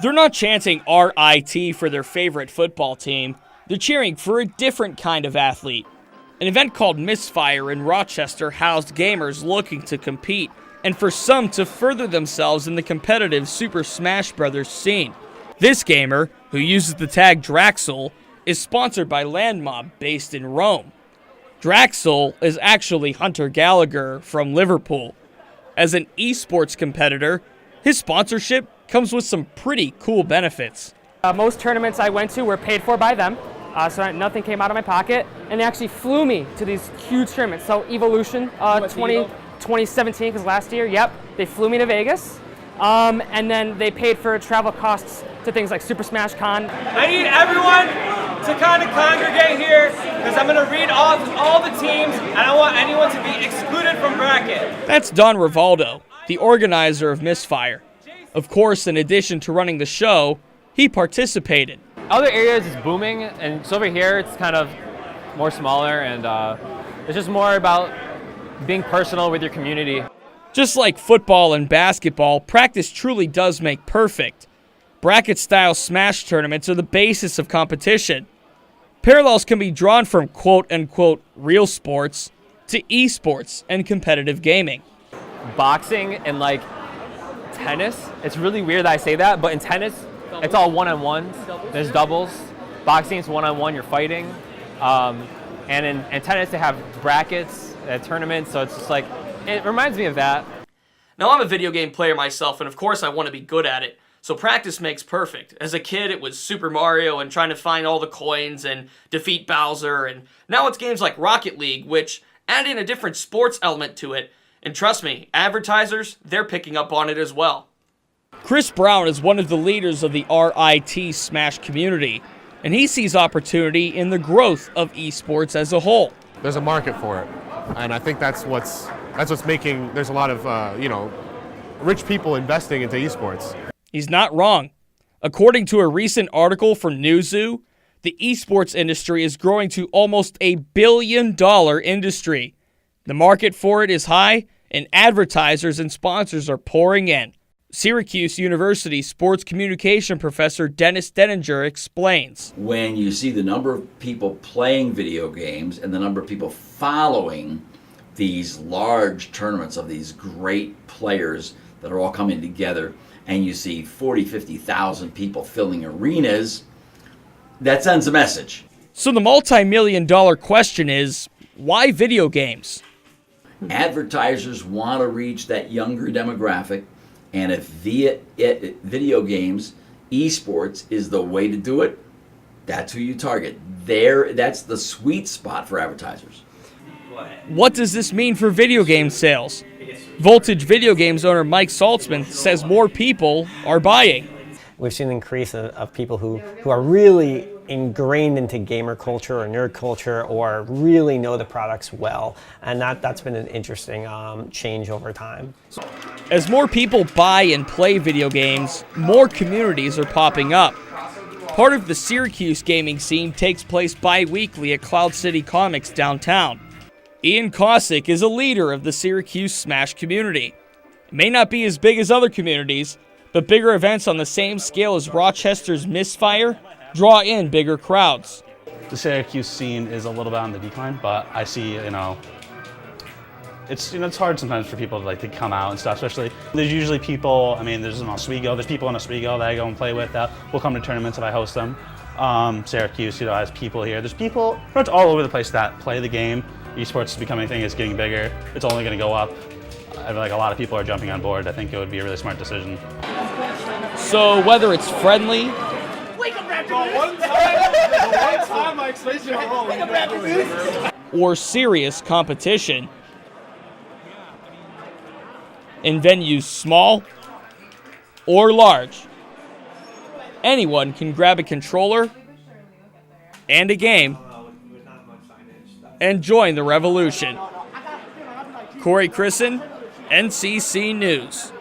They're not chanting RIT for their favorite football team. They're cheering for a different kind of athlete. An event called Misfire in Rochester housed gamers looking to compete, and for some to further themselves in the competitive Super Smash Bros. Scene. This gamer, who uses the tag Draxel, is sponsored by Landmob based in Rome. Draxel is actually Hunter Gallagher from Liverpool. As an esports competitor, his sponsorship comes with some pretty cool benefits. Most tournaments I went to were paid for by them, so nothing came out of my pocket, and they actually flew me to these huge tournaments. So Evolution 2017, because last year, yep, they flew me to Vegas, and then they paid for travel costs to things like Super Smash Con. I need everyone to kind of congregate here, because I'm going to read off all the teams, and I don't want anyone to be excluded from bracket. That's Don Rivaldo, the organizer of Misfire. Of course, in addition to running the show, he participated. Other areas is booming, and so over here it's kind of more smaller, and it's just more about being personal with your community. Just like football and basketball, practice truly does make perfect. Bracket-style Smash tournaments are the basis of competition. Parallels can be drawn from quote-unquote real sports to esports and competitive gaming. Boxing and like tennis, it's really weird that I say that, but in tennis, it's all one-on-ones. There's doubles. Boxing is one-on-one, you're fighting. And in tennis, they have brackets, tournaments, so it's just like, it reminds me of that. Now, I'm a video game player myself, and of course I want to be good at it, so practice makes perfect. As a kid, it was Super Mario and trying to find all the coins and defeat Bowser, and now it's games like Rocket League, which add in a different sports element to it, and trust me, advertisers, they're picking up on it as well. Chris Brown is one of the leaders of the RIT Smash community, and he sees opportunity in the growth of esports as a whole. There's a market for it, and I think that's what's making, there's a lot of, rich people investing into esports. He's not wrong. According to a recent article from Newzoo, the esports industry is growing to almost $1 billion industry. The market for it is high, and advertisers and sponsors are pouring in. Syracuse University sports communication professor Dennis Denninger explains. When you see the number of people playing video games and the number of people following these large tournaments of these great players that are all coming together, and you see 40, 50,000 people filling arenas, that sends a message. So the multi-million-dollar question is, why video games? Advertisers want to reach that younger demographic, and if via video games, esports is the way to do it, that's who you target. That's the sweet spot for advertisers. What does this mean for video game sales? Voltage Video Games owner Mike Saltzman says more people are buying. We've seen an increase of people who are really ingrained into gamer culture or nerd culture or really know the products well, and that's been an interesting change over time. As more people buy and play video games, more communities are popping up. Part of the Syracuse gaming scene takes place bi-weekly at Cloud City Comics downtown. Ian Cossack is a leader of the Syracuse Smash community. It may not be as big as other communities, but bigger events on the same scale as Rochester's Misfire draw in bigger crowds. The Syracuse scene is a little bit on the decline, but I see, it's hard sometimes for people to come out and stuff, especially there's usually people, there's people in Oswego that I go and play with that will come to tournaments if I host them. Syracuse, has people here. There's people pretty much all over the place that play the game. Esports is becoming a thing, it's getting bigger. It's only going to go up. I feel like a lot of people are jumping on board. I think it would be a really smart decision. So whether it's friendly, or serious competition, in venues small or large, anyone can grab a controller and a game and join the revolution. Crisan, NCC News.